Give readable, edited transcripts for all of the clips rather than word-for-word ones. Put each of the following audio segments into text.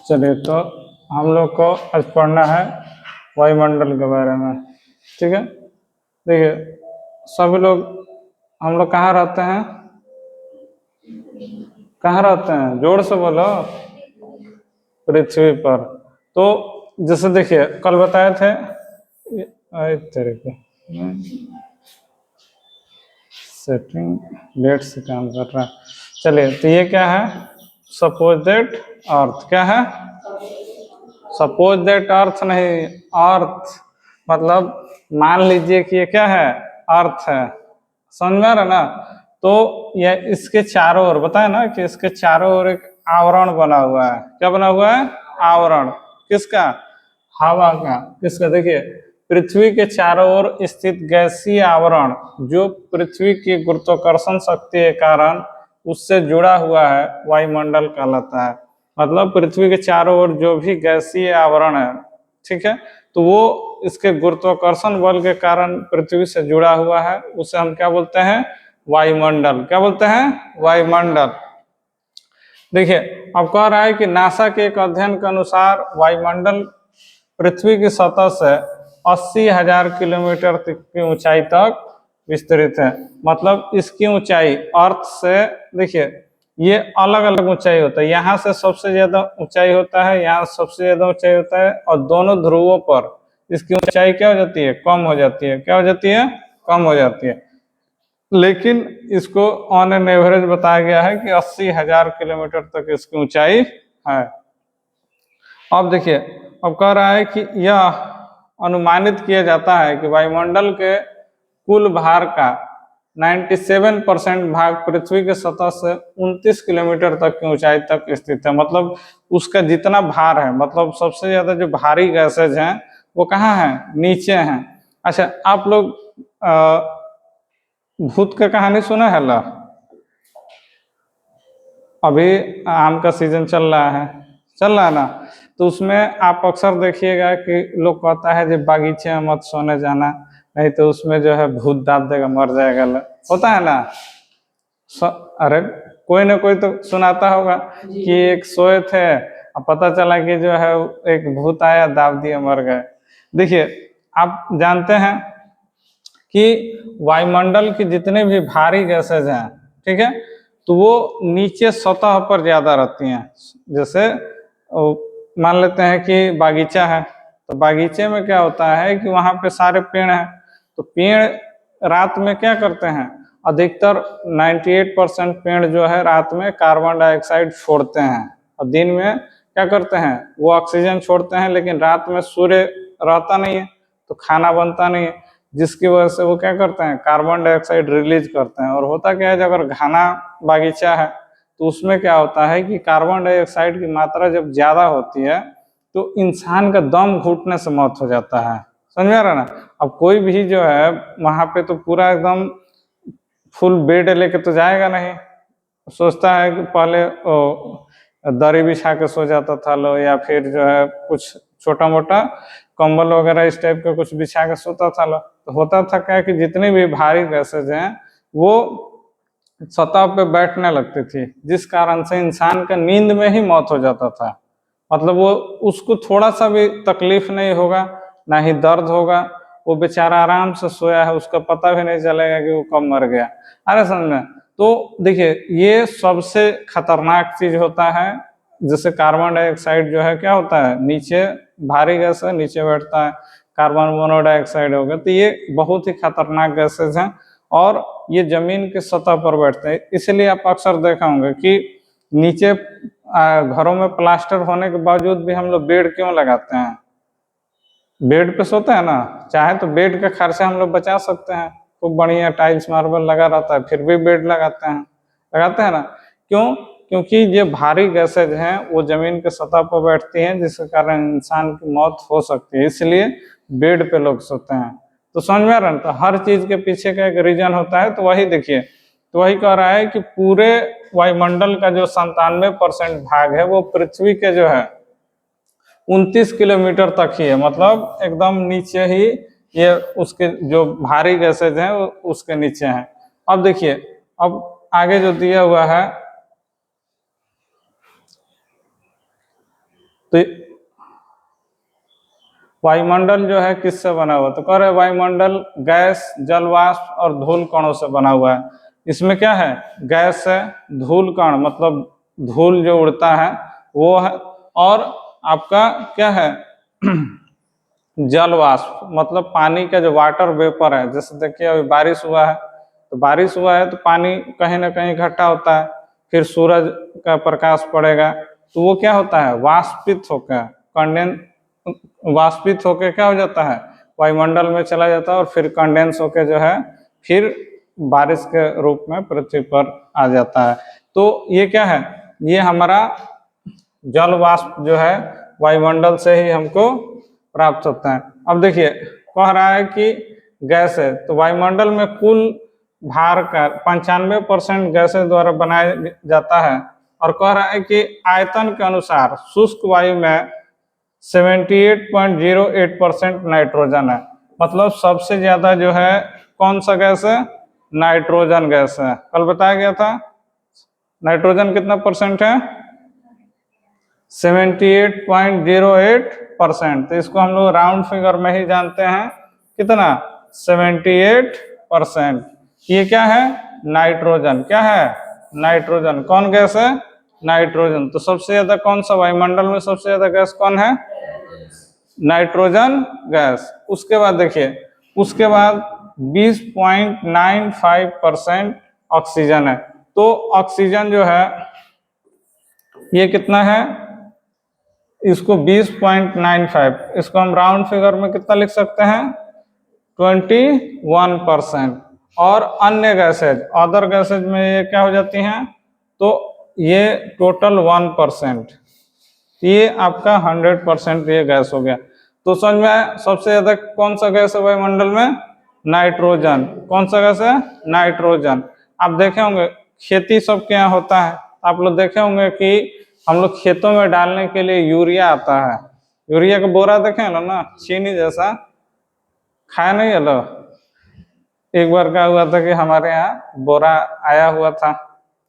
चलिए, तो हम लोग को आज पढ़ना है वायुमंडल के बारे में। ठीक है, देखिए सभी लोग, हम लोग कहाँ रहते हैं? कहाँ रहते हैं? जोर से बोलो। पृथ्वी पर। तो जैसे देखिए कल बताए थे, एक तरीके सेटिंग लेट से काम कर रहा है। चलिए, तो ये क्या है? Suppose that earth. क्या है? सपोज दैट अर्थ नहीं, अर्थ मतलब मान लीजिए कि ये क्या है? अर्थ है। समझ में आ रहा ना? तो ये इसके चारों ओर बताए ना कि इसके चारों ओर एक आवरण बना हुआ है। क्या बना हुआ है? आवरण। किसका? हवा का। किसका? देखिए, पृथ्वी के चारों ओर स्थित गैसीय आवरण जो पृथ्वी की गुरुत्वाकर्षण शक्ति के कारण उससे जुड़ा हुआ है, वायुमंडल कहलाता है। मतलब पृथ्वी के चारों ओर जो भी गैसीय आवरण है, ठीक है, तो वो इसके गुरुत्वाकर्षण बल के कारण पृथ्वी से जुड़ा हुआ है, उसे हम क्या बोलते हैं? वायुमंडल। क्या बोलते हैं? वायुमंडल। देखिए, अब कह रहा है कि नासा के एक अध्ययन के अनुसार वायुमंडल पृथ्वी की सतह से 80,000 किलोमीटर की ऊंचाई तक विस्तृत है। मतलब इसकी ऊंचाई अर्थ से, देखिए ये अलग अलग ऊंचाई होता है। यहाँ से सबसे ज्यादा ऊंचाई होता है, यहाँ सबसे ज्यादा ऊंचाई होता है, और दोनों ध्रुवों पर इसकी ऊंचाई क्या हो जाती है? कम हो जाती है। क्या हो जाती है? कम हो जाती है। लेकिन इसको ऑन एन एवरेज बताया गया है कि 80,000 किलोमीटर तक इसकी ऊंचाई है। अब देखिए, अब कह रहा है कि यह अनुमानित किया जाता है कि वायुमंडल के कुल भार का 97% भाग पृथ्वी के सतह से 29 किलोमीटर तक की ऊंचाई तक स्थित है। मतलब उसका जितना भार है, मतलब सबसे ज्यादा जो भारी गैसेज हैं वो कहाँ है? नीचे हैं। अच्छा, आप लोग भूत का कहानी सुना है ला? अभी आम का सीजन चल रहा है, चल रहा है ना? तो उसमें आप अक्सर देखिएगा कि लोग कहता है कि बागीचे में मत सोने जाना, नहीं तो उसमें जो है भूत दाब देगा, मर जाएगा। होता है ना? अरे कोई ना कोई तो सुनाता होगा कि एक सोए थे, अब पता चला कि जो है एक भूत आया, दाब दिया, मर गए। देखिए, आप जानते हैं कि वायुमंडल की जितने भी भारी गैसेज हैं, ठीक है, तो वो नीचे सतह पर ज्यादा रहती हैं। जैसे मान लेते हैं कि बागीचा है, तो बागीचे में क्या होता है कि वहां पे सारे पेड़ हैं, तो पेड़ रात में क्या करते हैं? अधिकतर 98% पेड़ जो है रात में कार्बन डाइऑक्साइड छोड़ते हैं, और दिन में क्या करते हैं? वो ऑक्सीजन छोड़ते हैं। लेकिन रात में सूर्य रहता नहीं है, तो खाना बनता नहीं है, जिसकी वजह से वो क्या करते हैं? कार्बन डाइऑक्साइड रिलीज करते हैं। और होता क्या है, जब अगर घना बागीचा है तो उसमें क्या होता है कि कार्बन डाइऑक्साइड की मात्रा जब ज्यादा होती है तो इंसान का दम घुटने से मौत हो जाता है। समझ में आ रहा ना? अब कोई भी जो है वहां पे तो पूरा एकदम फुल बेड लेके तो जाएगा नहीं, सोचता है कि पहले दरी बिछा के सो जाता था लो, या फिर जो है कुछ छोटा मोटा कंबल वगैरह इस टाइप का कुछ बिछा के सोता था लो। तो होता था क्या कि जितनी भी भारी गैसेज हैं वो सतह पे बैठने लगती थी, जिस कारण से इंसान का नींद में ही मौत हो जाता था। मतलब वो उसको थोड़ा सा भी तकलीफ नहीं होगा, ना ही दर्द होगा, वो बेचारा आराम से सोया है, उसका पता भी नहीं चलेगा कि वो कब मर गया। अरे समझ में? तो देखिए, ये सबसे खतरनाक चीज होता है। जैसे कार्बन डाइऑक्साइड जो है क्या होता है? नीचे भारी गैस है, नीचे बैठता है। कार्बन मोनोडाइऑक्साइड हो गया, तो ये बहुत ही खतरनाक गैसेज हैं, और ये जमीन के सतह पर बैठते हैं। इसलिए आप अक्सर देखा होंगे कि नीचे घरों में प्लास्टर होने के बावजूद भी हम लोग बेड क्यों लगाते हैं? बेड पे सोते हैं ना, चाहे तो बेड का खर्चा हम लोग बचा सकते हैं, खूब बढ़िया टाइल्स मार्बल लगा रहता है, फिर भी बेड लगाते हैं ना। क्यों? क्योंकि ये भारी गैसेज हैं वो जमीन के सतह पर बैठती हैं, जिसके कारण इंसान की मौत हो सकती है, इसलिए बेड पे लोग सोते हैं। तो समझ में आ रहा है? तो हर चीज के पीछे का एक रीजन होता है। तो वही देखिए, तो वही कह रहा है कि पूरे वायुमंडल का जो 97% भाग है वो पृथ्वी के जो है 29 किलोमीटर तक ही है। मतलब एकदम नीचे ही ये उसके जो भारी गैसेज हैं वो उसके नीचे हैं। अब देखिए, अब आगे जो दिया हुआ है, तो वायुमंडल जो है किससे बना हुआ, तो कह रहे वायुमंडल गैस, जल वाष्प और धूल कणों से बना हुआ है। इसमें क्या है, गैस है, धूल कण मतलब धूल जो उड़ता है वो है, और आपका क्या है जल वाष्प मतलब पानी का जो वाटर वेपर है। जैसे देखिए अभी बारिश हुआ है, तो बारिश हुआ है तो पानी कहीं ना कहीं इकट्ठा होता है, फिर सूरज का प्रकाश पड़ेगा तो वो क्या होता है, वाष्पित होकर कंडेंस, वाष्पित होकर क्या हो जाता है, वायुमंडल में चला जाता है, और फिर कंडेंस होकर जो है फिर बारिश के रूप में पृथ्वी पर आ जाता है। तो ये क्या है, ये हमारा जल वाष्प जो है वायुमंडल से ही हमको प्राप्त होता है। अब देखिए कह रहा है कि गैस है, तो वायुमंडल में कुल भार का 95% गैसें द्वारा बनाया जाता है, और कह रहा है कि आयतन के अनुसार शुष्क वायु में 78.08% नाइट्रोजन है। मतलब सबसे ज्यादा जो है कौन सा गैस है, नाइट्रोजन गैस है। कल बताया गया था नाइट्रोजन कितना परसेंट है, 78.08%। तो इसको हम लोग राउंड फिगर में ही जानते हैं कितना, 78%। ये क्या है, नाइट्रोजन। क्या है, नाइट्रोजन। कौन गैस है, नाइट्रोजन। तो सबसे ज्यादा कौन सा वायुमंडल में सबसे ज्यादा गैस कौन है, नाइट्रोजन गैस। उसके बाद देखिए, उसके बाद 20.95% ऑक्सीजन है। तो ऑक्सीजन जो है ये कितना है, इसको 20.95, इसको हम राउंड फिगर में कितना लिख सकते हैं, 21%। और अन्य गैसेज, अदर गैसेज में ये क्या हो जाती हैं, तो ये टोटल 1%। ये आपका 100% ये गैस हो गया। तो समझ में आया, सबसे ज्यादा कौन सा गैस है वायुमंडल में, नाइट्रोजन। कौन सा गैस है, नाइट्रोजन। आप देखे होंगे खेती सबके यहाँ होता है, आप लोग देखे होंगे कि हम लोग खेतों में डालने के लिए यूरिया आता है। यूरिया का बोरा देखे ना, चीनी जैसा, खाया नहीं है लो। एक बार क्या हुआ था कि हमारे यहाँ बोरा आया हुआ था,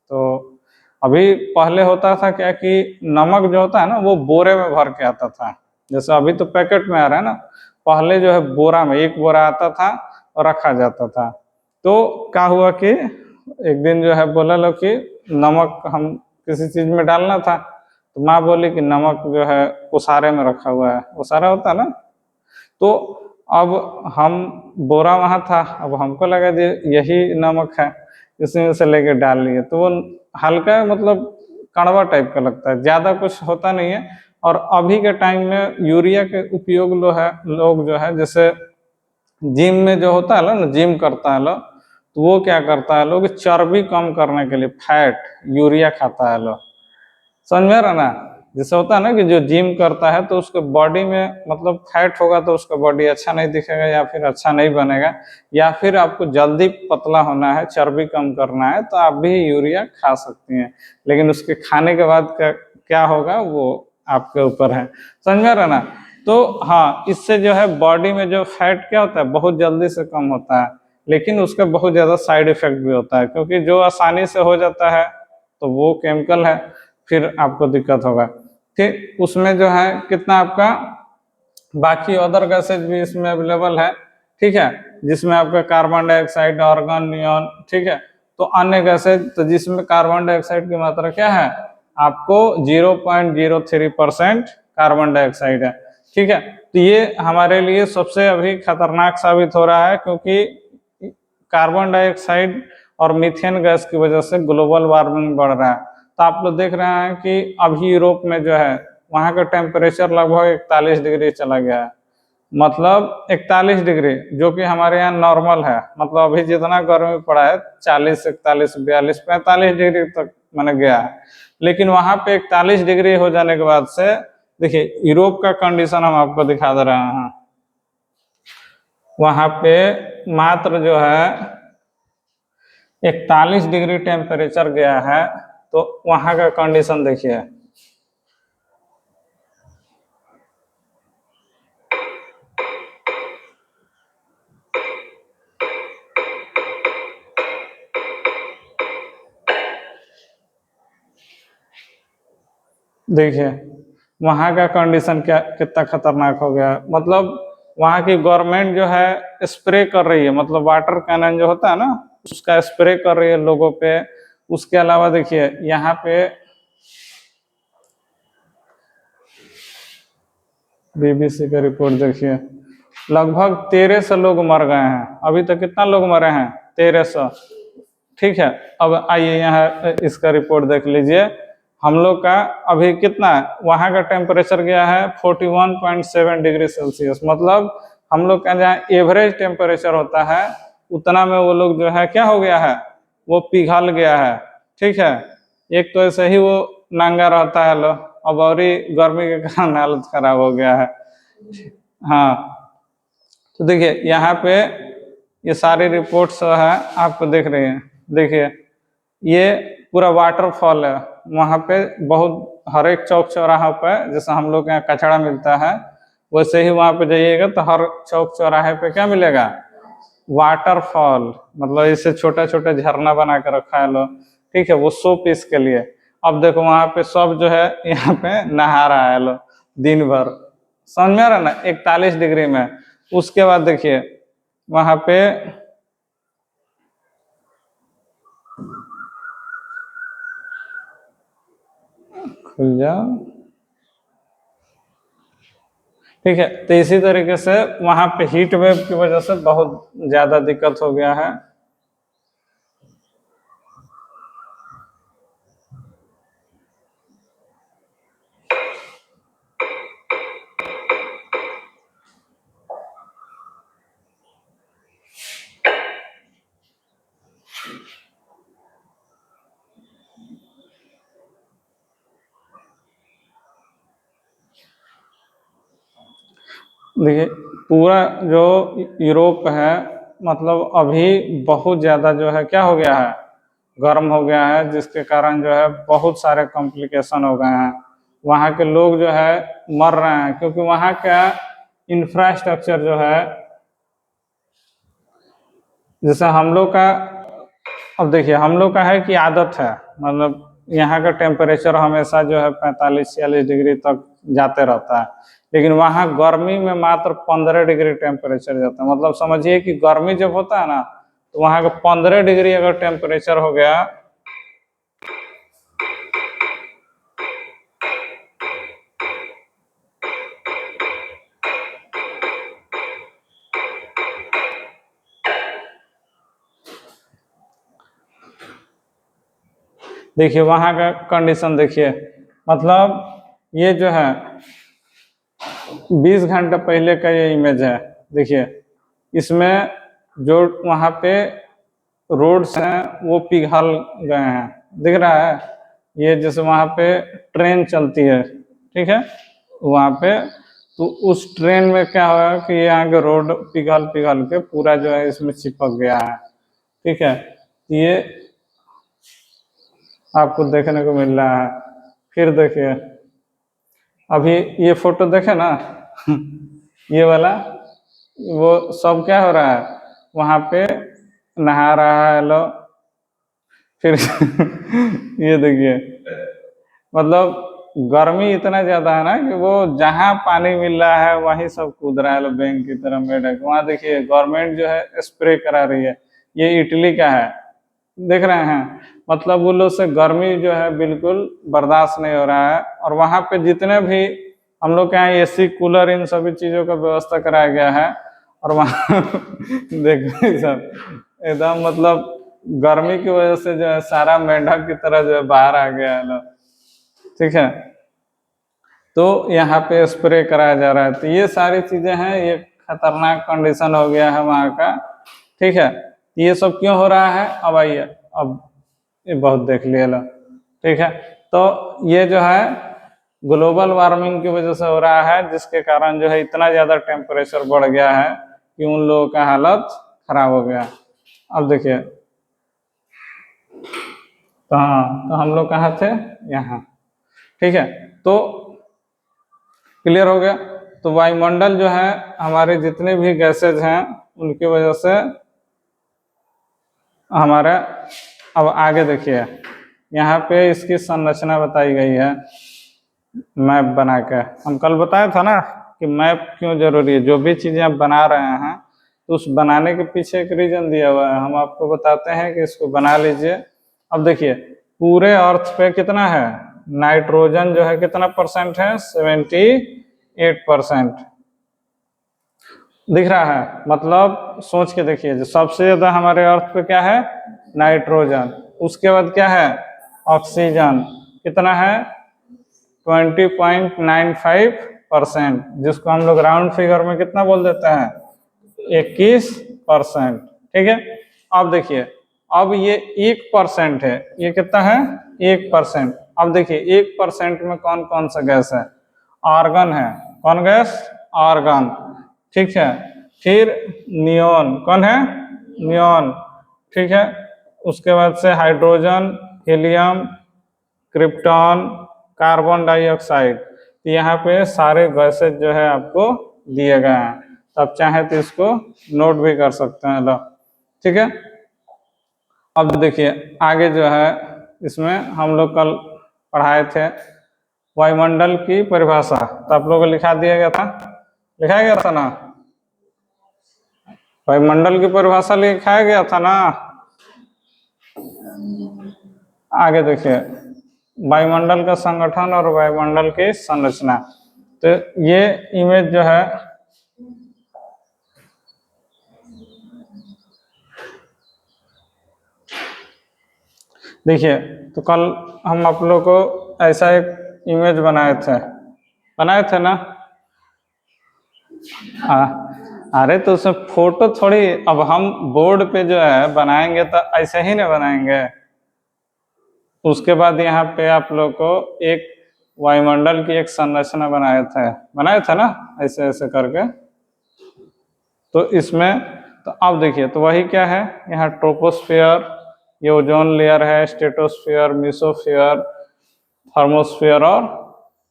तो अभी पहले होता था क्या कि नमक जो होता है ना वो बोरे में भर के आता था, जैसे अभी तो पैकेट में आ रहा है ना, पहले जो है बोरा में एक बोरा आता था और रखा जाता था। तो क्या हुआ कि एक दिन जो है बोला लो कि नमक हम किसी चीज में डालना था, तो माँ बोली कि नमक जो है उसारे में रखा हुआ है, उसारा होता है ना। तो अब हम बोरा वहां था, अब हमको लगा जी यही नमक है, इसमें से लेके डाल लिए, तो वो हल्का मतलब कड़वा टाइप का लगता है, ज्यादा कुछ होता नहीं है। और अभी के टाइम में यूरिया के उपयोग लोग जो है जैसे जिम में जो होता है ना, जिम करता है लोग, तो वो क्या करता है लोग, चर्बी कम करने के लिए फैट यूरिया खाता है लोग। समझ में रहा ना, जैसे होता है ना कि जो जिम करता है तो उसके बॉडी में मतलब फैट होगा तो उसका बॉडी अच्छा नहीं दिखेगा या फिर अच्छा नहीं बनेगा, या फिर आपको जल्दी पतला होना है, चर्बी कम करना है, तो आप भी यूरिया खा सकती हैं। लेकिन उसके खाने के बाद क्या होगा वो आपके ऊपर है। समझ में रहा ना। तो हाँ, इससे जो है बॉडी में जो फैट क्या होता है बहुत जल्दी से कम होता है, लेकिन उसका बहुत ज्यादा साइड इफेक्ट भी होता है, क्योंकि जो आसानी से हो जाता है तो वो केमिकल है, फिर आपको दिक्कत होगा। ठीक, उसमें जो है कितना आपका बाकी अदर गैसेज भी इसमें अवेलेबल है, ठीक है, जिसमें आपका कार्बन डाइऑक्साइड, आर्गन, नियॉन, ठीक है। तो अन्य गैसेज, तो जिसमें कार्बन डाइऑक्साइड की मात्रा क्या है, आपको 0.03% कार्बन डाइऑक्साइड है, ठीक है। तो ये हमारे लिए सबसे अभी खतरनाक साबित हो रहा है, क्योंकि कार्बन डाइऑक्साइड और मीथेन गैस की वजह से ग्लोबल वार्मिंग बढ़ रहा है। तो आप लोग देख रहे हैं कि अभी यूरोप में जो है वहाँ का टेम्परेचर लगभग 41 डिग्री चला गया है। मतलब 41 डिग्री, जो कि हमारे यहाँ नॉर्मल है, मतलब अभी जितना गर्मी पड़ा है 40, 41, 42, 45 डिग्री तक मैंने गया है। लेकिन वहाँ पे 41 डिग्री हो जाने के बाद से देखिए यूरोप का कंडीशन हम आपको दिखा दे रहे हैं। वहाँ पे मात्र जो है 41 डिग्री टेम्परेचर गया है, तो वहां का कंडीशन देखिए। देखिए वहाँ का कंडीशन क्या कितना खतरनाक हो गया, मतलब वहाँ की गवर्नमेंट जो है स्प्रे कर रही है, मतलब वाटर कैनन जो होता है ना उसका स्प्रे कर रही है लोगों पे। उसके अलावा देखिए यहाँ पे बीबीसी का रिपोर्ट देखिए, लगभग 1300 लोग मर गए हैं अभी तक। कितना लोग मरे हैं? 1300। ठीक है, अब आइए यहाँ इसका रिपोर्ट देख लीजिए। हम लोग का अभी कितना है, वहाँ का टेम्परेचर गया है 41.7 डिग्री सेल्सियस, मतलब हम लोग का जहाँ एवरेज टेम्परेचर होता है उतना में वो लोग जो है क्या हो गया है, वो पिघल गया है। ठीक है, एक तो ऐसे ही वो नांगा रहता है लो, अब और ही गर्मी के कारण हालत खराब हो गया है। हाँ, तो देखिए यहाँ पे ये सारी रिपोर्ट्स है आपको दिख रही है। देखिए ये पूरा वाटरफॉल है, वहाँ पे बहुत हर एक चौक चौराहा पे जैसे हम लोग के यहाँ कचड़ा मिलता है वैसे ही वहाँ पे जाइएगा तो हर चौक चौराहे पे क्या मिलेगा, वाटरफॉल, मतलब इसे छोटा छोटा झरना बना के रखा है लोग। ठीक है, वो 100 पीस के लिए। अब देखो वहाँ पे सब जो है यहाँ पे नहा रहा है लोग दिन भर, समझ में आ रहा है ना, 41 डिग्री में। उसके बाद देखिए वहाँ पे खुल जाओ। ठीक है, तो इसी तरीके से वहां पे हीट वेव की वजह से बहुत ज्यादा दिक्कत हो गया है। देखिए पूरा जो यूरोप है, मतलब अभी बहुत ज़्यादा जो है क्या हो गया है, गर्म हो गया है, जिसके कारण जो है बहुत सारे कॉम्प्लिकेशन हो गए हैं। वहाँ के लोग जो है मर रहे हैं क्योंकि वहाँ का इंफ्रास्ट्रक्चर जो है, जैसे हम लोग का, अब देखिए हम लोग का है कि आदत है, मतलब यहाँ का टेम्परेचर हमेशा जो है 45-46 डिग्री तक जाते रहता है, लेकिन वहाँ गर्मी में मात्र 15 डिग्री टेम्परेचर जाता है। मतलब समझिए कि गर्मी जब होता है ना तो वहाँ का 15 डिग्री अगर टेम्परेचर हो गया, देखिए वहाँ का कंडीशन देखिए, मतलब ये जो है 20 घंटे पहले का ये इमेज है। देखिए इसमें जो वहाँ पे रोड्स हैं वो पिघल गए हैं, दिख रहा है। ये जैसे वहाँ पे ट्रेन चलती है, ठीक है, वहाँ पे तो उस ट्रेन में क्या होगा कि यहाँ के रोड पिघल पिघल के पूरा जो है इसमें चिपक गया है। ठीक है, ये आपको देखने को मिल रहा है। फिर देखिए अभी ये फोटो देखे ना ये वाला, वो सब क्या हो रहा है, वहाँ पे नहा रहा है लोग। फिर ये देखिए, मतलब गर्मी इतना ज्यादा है ना कि वो जहाँ पानी मिल रहा है वहीं सब कूद रहा है लोग बैंक की तरह मेढक। वहाँ देखिए गवर्नमेंट जो है स्प्रे करा रही है। ये इटली का है, देख रहे हैं, मतलब वो लोग से गर्मी जो है बिल्कुल बर्दाश्त नहीं हो रहा है। और वहाँ पे जितने भी हम लोग के यहाँ एसी कूलर इन सभी चीज़ों का व्यवस्था कराया गया है, और वहाँ देखो सब एकदम मतलब गर्मी की वजह से जो है सारा मेंढक की तरह जो है बाहर आ गया है लोग। ठीक है, तो यहाँ पे स्प्रे कराया जा रहा है। तो ये सारी चीजें हैं, ये खतरनाक कंडीशन हो गया है वहाँ का। ठीक है, ये सब क्यों हो रहा है, अब आइए, अब ये बहुत देख लिया लो। ठीक है, तो ये जो है ग्लोबल वार्मिंग की वजह से हो रहा है, जिसके कारण जो है इतना ज्यादा टेम्परेचर बढ़ गया है कि उन लोगों का हालत खराब हो गया। अब देखिए, तो हाँ, तो हम लोग कहाँ थे, यहाँ। ठीक है, तो क्लियर हो गया। तो वायुमंडल जो है हमारे जितने भी गैसेज हैं उनकी वजह से हमारा, अब आगे देखिए यहाँ पे इसकी संरचना बताई गई है। मैप बना के। हम कल बताया था ना कि मैप क्यों जरूरी है, जो भी चीजें आप बना रहे हैं तो उस बनाने के पीछे एक रीजन दिया हुआ है, हम आपको बताते हैं कि इसको बना लीजिए। अब देखिए पूरे अर्थ पे कितना है, नाइट्रोजन जो है कितना परसेंट है, 78%। दिख रहा है, मतलब सोच के देखिए, जो सबसे ज्यादा हमारे अर्थ पे क्या है, नाइट्रोजन। उसके बाद क्या है, ऑक्सीजन कितना है, 20.95%, जिसको हम लोग राउंड फिगर में कितना बोल देते हैं, 21%। ठीक है। अब देखिए, अब ये 1% है, ये कितना है, 1%। अब देखिए 1% में कौन कौन सा गैस है, आर्गन है, कौन गैस, आर्गन। ठीक है। फिर नियोन, कौन है, नियोन। ठीक है। उसके बाद से hydrogen, helium, krypton, carbon dioxide. यहाँ पे सारे गैसेज जो है आपको दिए गए हैं, तो आप चाहे तो इसको नोट भी कर सकते हैं। लो ठीक है। अब देखिए आगे जो है, इसमें हम लोग कल पढ़ाए थे वायुमंडल की परिभाषा, तो आप लोगों को लिखा दिया गया था, लिखाया गया था ना, वायुमंडल की परिभाषा लिखाया गया था ना। आगे देखिए वायुमंडल का संगठन और वायुमंडल की संरचना। तो ये इमेज जो है, देखिए, तो कल हम आप लोग को ऐसा एक इमेज बनाए थे ना। अरे तो उसमें फोटो थोड़ी, अब हम बोर्ड पे जो है बनाएंगे तो ऐसे ही ना बनाएंगे। उसके बाद यहाँ पे आप लोग को एक वायुमंडल की एक संरचना बनाए थे ना, ऐसे ऐसे करके। तो इसमें, तो अब देखिए, तो वही क्या है, यहाँ ट्रोपोस्फियर, ये ओजोन लेयर है, स्ट्रेटोस्फियर, मेसोस्फियर, थर्मोस्फियर और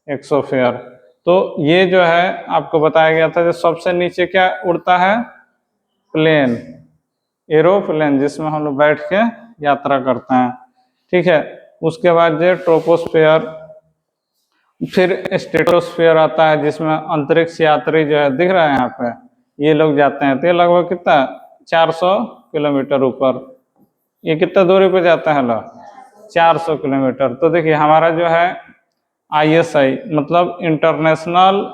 एक्सोस्फियर। तो ये जो है आपको बताया गया था, जो सबसे नीचे क्या उड़ता है, प्लेन, एरोप्लेन, जिसमें हम लोग बैठ के यात्रा करते हैं। ठीक है। उसके बाद जो ट्रोपोस्फियर, फिर स्ट्रेटोस्फियर आता है, जिसमें अंतरिक्ष यात्री जो है दिख रहा है यहाँ पे, ये लोग जाते हैं। तो ये लगभग कितना, 400 किलोमीटर ऊपर, ये कितना दूरी पे जाता है, लो 400 किलोमीटर। तो देखिए हमारा जो है ISI, मतलब इंटरनेशनल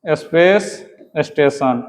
स्पेस स्टेशन,